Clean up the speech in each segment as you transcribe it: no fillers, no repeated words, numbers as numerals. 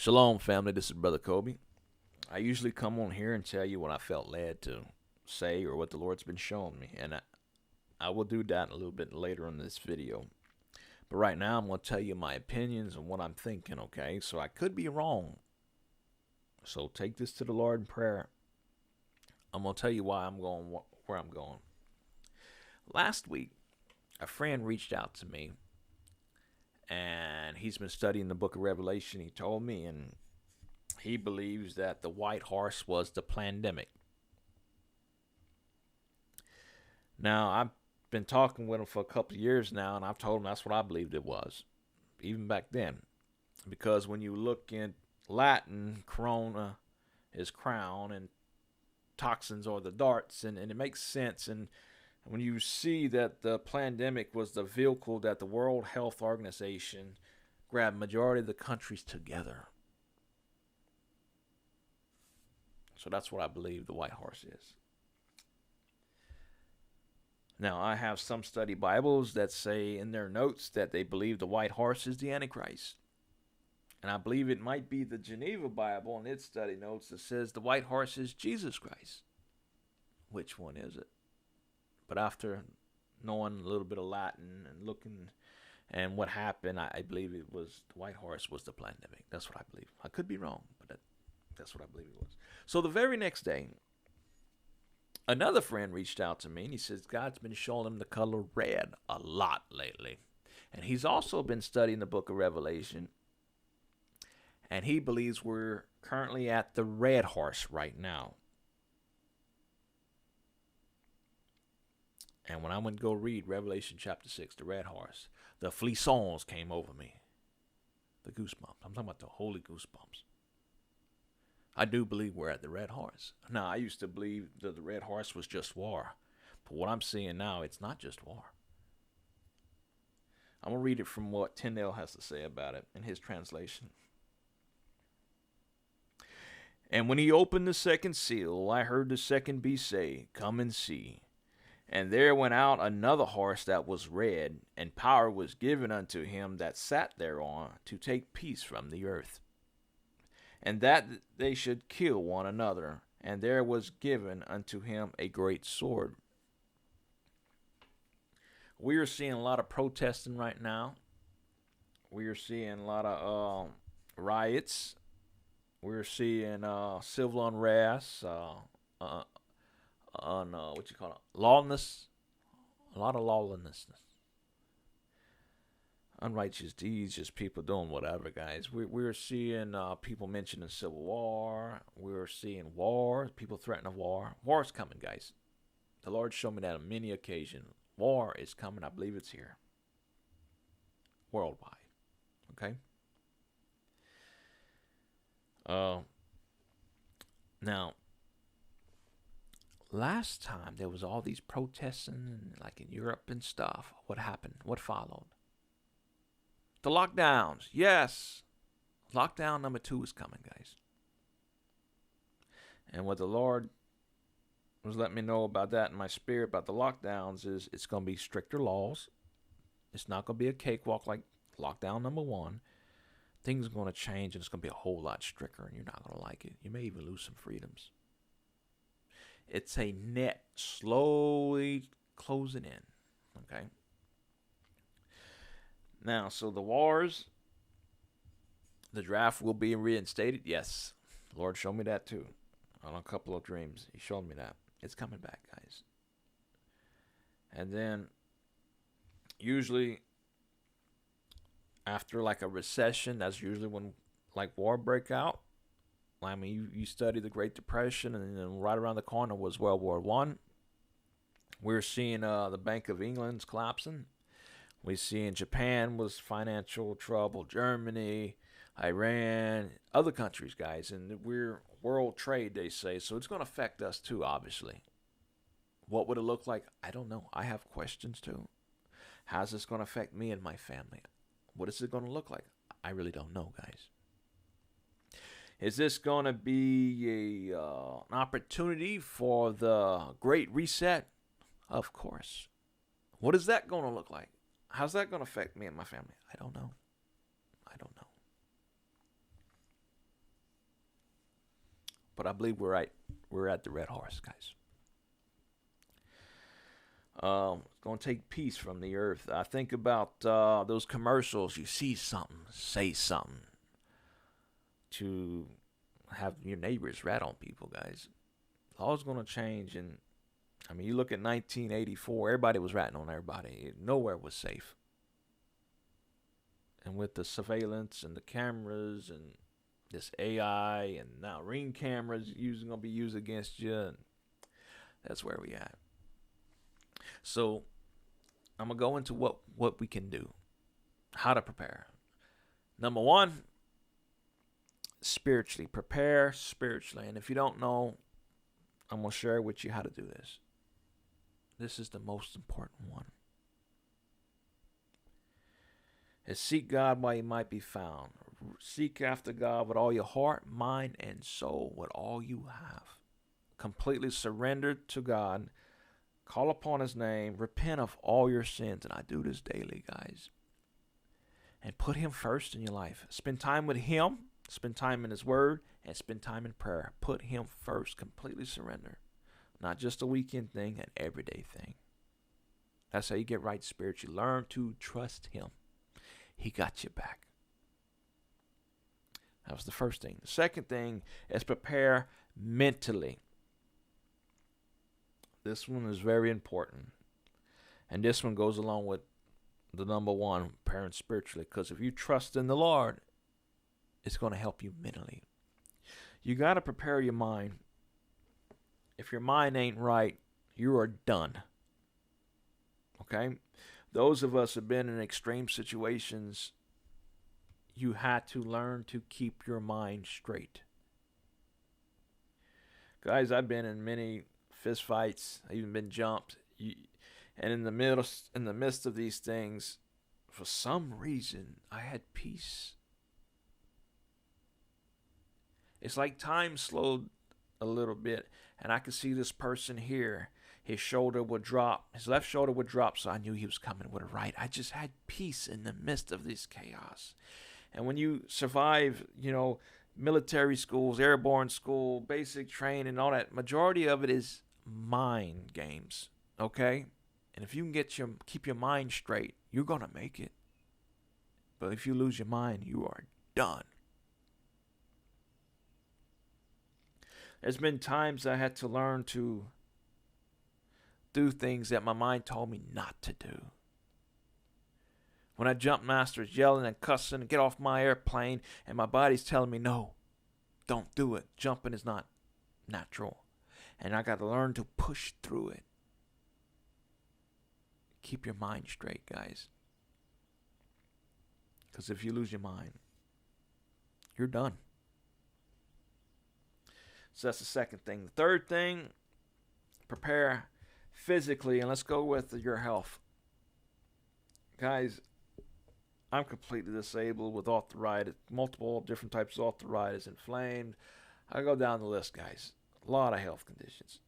Shalom, family. This is Brother Kobe. I usually come on here and tell you what I felt led to say or what the Lord's been showing me, and I will do that a little bit later in this video. But right now, I'm going to tell you my opinions and what I'm thinking, okay? So I could be wrong. So take this to the Lord in prayer. I'm going to tell you why I'm going where I'm going. Last week, a friend reached out to me, and he's been studying the book of Revelation. He told me, and he believes that the white horse was the pandemic. Now, I've been talking with him for a couple of years now, and I've told him that's what I believed it was, even back then. Because when you look in Latin, corona is crown, and toxins are the darts, and it makes sense. And when you see that the pandemic was the vehicle that the World Health Organization grabbed majority of the countries together. So that's what I believe the white horse is. Now, I have some study Bibles that say in their notes that they believe the white horse is the Antichrist. And I believe it might be the Geneva Bible in its study notes that says the white horse is Jesus Christ. Which one is it? But after knowing a little bit of Latin and looking and what happened, I believe it was the white horse was the pandemic. That's what I believe. I could be wrong, but that's what I believe it was. So the very next day, another friend reached out to me, and he says God's been showing him the color red a lot lately. And he's also been studying the book of Revelation, and he believes we're currently at the red horse right now. And when I went to go read Revelation chapter 6, the red horse, the frissons came over me. The goosebumps. I'm talking about the holy goosebumps. I do believe we're at the red horse. Now, I used to believe that the red horse was just war. But what I'm seeing now, it's not just war. I'm going to read it from what Tyndale has to say about it in his translation. And when he opened the second seal, I heard the second beast say, "Come and see." And there went out another horse that was red, and power was given unto him that sat thereon to take peace from the earth, and that they should kill one another. And there was given unto him a great sword. We are seeing a lot of protesting right now. We are seeing a lot of riots. We're seeing civil unrest, lawlessness, a lot of lawlessness, unrighteous deeds, just people doing whatever, guys. We're seeing people mentioning civil war. We're seeing war, people threatening war. War is coming, guys. The Lord showed me that on many occasions. War is coming. I believe it's here, worldwide. Okay. Now, last time there was all these protesting, like in Europe and stuff. What happened? What followed? The lockdowns. Yes. Lockdown number 2 is coming, guys. And what the Lord was letting me know about that in my spirit about the lockdowns is it's going to be stricter laws. It's not going to be a cakewalk like lockdown number 1. Things are going to change, and it's going to be a whole lot stricter, and you're not going to like it. You may even lose some freedoms. It's a net slowly closing in, okay? Now, so the wars, the draft will be reinstated. Yes, the Lord showed me that too on a couple of dreams. He showed me that. It's coming back, guys. And then usually after like a recession, that's usually when like war break out. I mean, you study the Great Depression, and then right around the corner was World War I. We're seeing the Bank of England's collapsing. We see in Japan was financial trouble, Germany, Iran, other countries, guys. And we're world trade, they say. So it's going to affect us too, obviously. What would it look like? I don't know. I have questions too. How's this going to affect me and my family? What is it going to look like? I really don't know, guys. Is this going to be an opportunity for the Great Reset? Of course. What is that going to look like? How's that going to affect me and my family? I don't know. But I believe we're at the red horse, guys. It's going to take peace from the earth. I think about those commercials. You see something, say something to have your neighbors rat on people, guys. All's going to change. And I mean, you look at 1984, everybody was ratting on everybody. Nowhere was safe. And with the surveillance and the cameras and this AI and now Ring cameras going to be used against you, and that's where we at. So I'm going to go into what we can do, how to prepare. Number one, spiritually. Prepare spiritually. And if you don't know, I'm going to share with you how to do this. This is the most important one. Is seek God while he might be found. Seek after God with all your heart, mind, and soul, with all you have. Completely surrendered to God. Call upon his name. Repent of all your sins. And I do this daily, guys. And put him first in your life. Spend time with him. Spend time in his word. And spend time in prayer. Put him first. Completely surrender. Not just a weekend thing, an everyday thing. That's how you get right spiritually. Learn to trust him. He got you back. That was the first thing. The second thing is prepare mentally. This one is very important. And this one goes along with the number one, preparing spiritually. Because if you trust in the Lord, it's going to help you mentally. You got to prepare your mind. If your mind ain't right, you are done. Okay? Those of us who have been in extreme situations, you had to learn to keep your mind straight. Guys, I've been in many fist fights. I've even been jumped. And in the midst of these things, for some reason, I had peace. It's like time slowed a little bit, and I could see this person here. His shoulder would drop. His left shoulder would drop, so I knew he was coming with a right. I just had peace in the midst of this chaos. And when you survive, military schools, airborne school, basic training, all that, majority of it is mind games, okay? And if you can keep your mind straight, you're going to make it. But if you lose your mind, you are done. There's been times I had to learn to do things that my mind told me not to do. When I jump master is yelling and cussing and get off my airplane, and my body's telling me, no, don't do it. Jumping is not natural. And I got to learn to push through it. Keep your mind straight, guys. Because if you lose your mind, you're done. So that's the second thing. The third thing, prepare physically, and let's go with your health. Guys, I'm completely disabled with arthritis, multiple different types of arthritis, inflamed. I go down the list, guys. A lot of health conditions.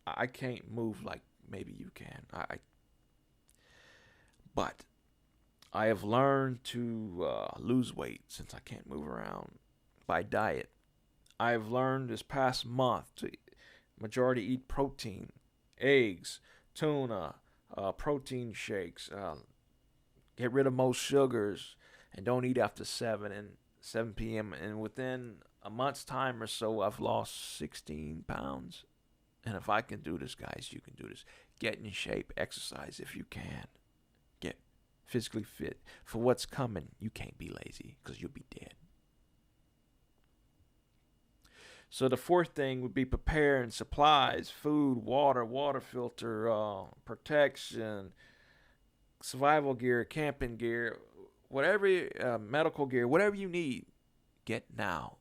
I can't move like maybe you can. But I have learned to lose weight since I can't move around by diet. I've learned this past month to majority eat protein, eggs, tuna, protein shakes, get rid of most sugars, and don't eat after 7 p.m. And within a month's time or so, I've lost 16 pounds. And if I can do this, guys, you can do this. Get in shape, exercise if you can. Get physically fit. For what's coming, you can't be lazy because you'll be dead. So the fourth thing would be preparing supplies, food, water filter, protection, survival gear, camping gear, whatever, medical gear, whatever you need, get now.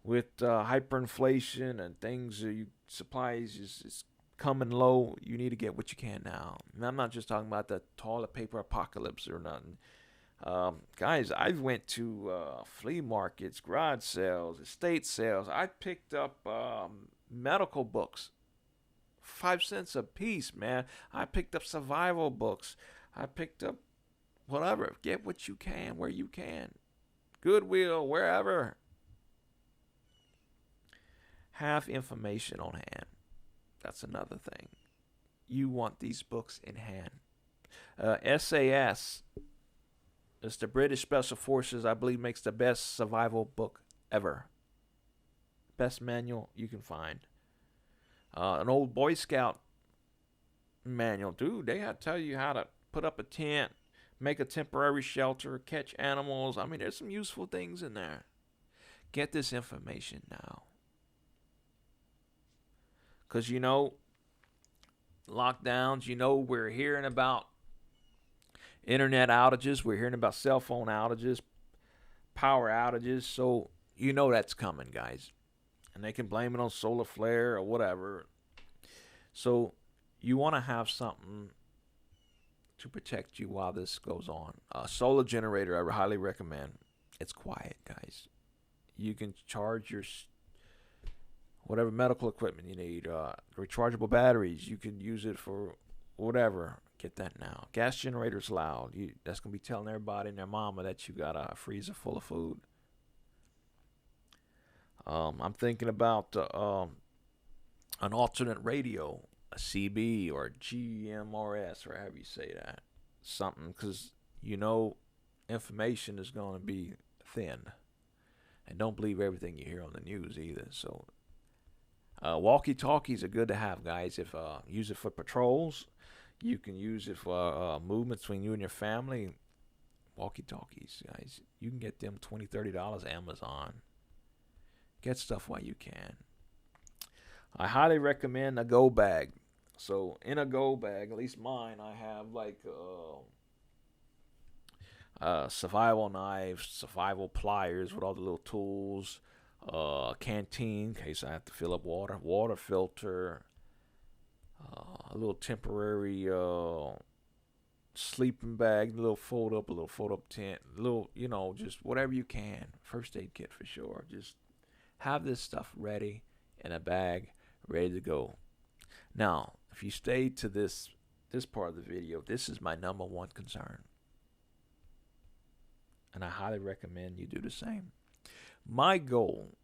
With hyperinflation and things, supplies is coming low, you need to get what you can now. And I'm not just talking about the toilet paper apocalypse or nothing. Guys, I went to flea markets, garage sales, estate sales. I picked up medical books, 5 cents a piece, man. I picked up survival books. I picked up whatever. Get what you can, where you can. Goodwill, wherever. Have information on hand. That's another thing. You want these books in hand. SAS, it's the British Special Forces, I believe, makes the best survival book ever. Best manual you can find. An old Boy Scout manual. Dude, they have to tell you how to put up a tent, make a temporary shelter, catch animals. I mean, there's some useful things in there. Get this information now. Because, lockdowns, we're hearing about internet outages. We're hearing about cell phone outages, power outages. So, that's coming, guys. And they can blame it on solar flare or whatever. So, you want to have something to protect you while this goes on. A solar generator, I highly recommend. It's quiet, guys. You can charge your whatever medical equipment you need. Rechargeable batteries. You can use it for whatever. Get that now. Gas generator's loud. That's going to be telling everybody and their mama that you got a freezer full of food. I'm thinking about an alternate radio, a CB or GMRS, or however you say that. Something, because information is going to be thin. And don't believe everything you hear on the news either. So, walkie-talkies are good to have, guys. If use it for patrols, you can use it for movement between you and your family. Walkie-talkies, guys. You can get them $20, $30 Amazon. Get stuff while you can. I highly recommend a go bag. So in a go bag, at least mine, I have like survival knives, survival pliers with all the little tools, canteen in case I have to fill up water filter, a little temporary sleeping bag, a little fold up tent, just whatever you can. First aid kit for sure. Just have this stuff ready in a bag, ready to go. Now, if you stayed to this part of the video, this is my number one concern. And I highly recommend you do the same. My goal,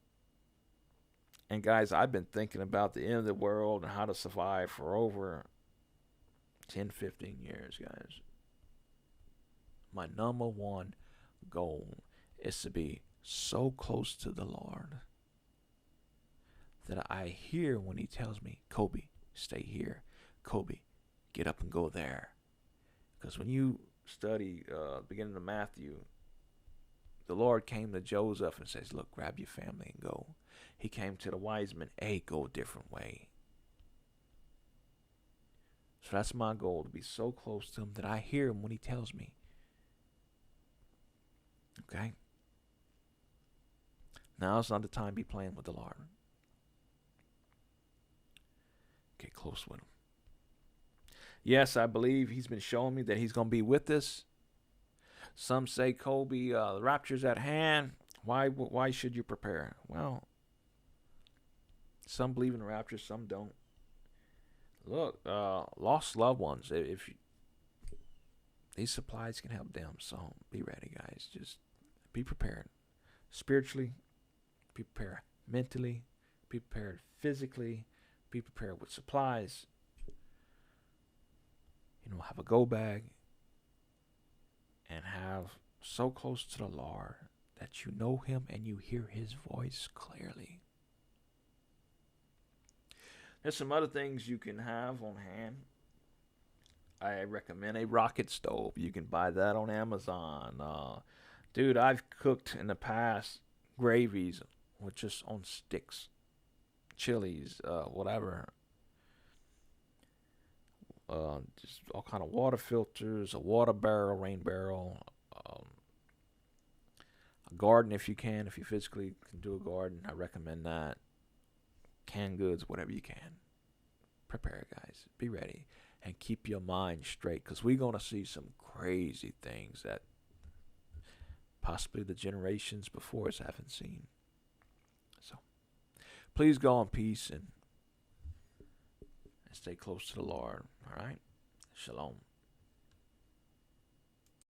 and guys, I've been thinking about the end of the world and how to survive for over 10, 15 years, guys. My number one goal is to be so close to the Lord that I hear when he tells me, Kobe, stay here. Kobe, get up and go there. Because when you study beginning of Matthew, the Lord came to Joseph and says, look, grab your family and go. He came to the wise men, hey, go a different way. So that's my goal, to be so close to him that I hear him when he tells me. Okay? Now it's not the time to be playing with the Lord. Get close with him. Yes, I believe he's been showing me that he's going to be with us. Some say, Kobe, the rapture's at hand. Why should you prepare? Well, some believe in the rapture, some don't. Look, lost loved ones, if these supplies can help them, so be ready, guys. Just be prepared. Spiritually, be prepared. Mentally, be prepared. Physically, be prepared with supplies. Have a go bag. And have so close to the Lord that you know him and you hear his voice clearly. There's some other things you can have on hand. I recommend a rocket stove. You can buy that on Amazon. Dude, I've cooked in the past gravies with just on sticks, chilies, whatever. Just all kind of water filters, a water barrel, rain barrel, a garden if you can. If you physically can do a garden, I recommend that. Canned goods, whatever you can. Prepare, guys. Be ready. And keep your mind straight, because we're going to see some crazy things that possibly the generations before us haven't seen. So, please go in peace and stay close to the Lord. All right? Shalom.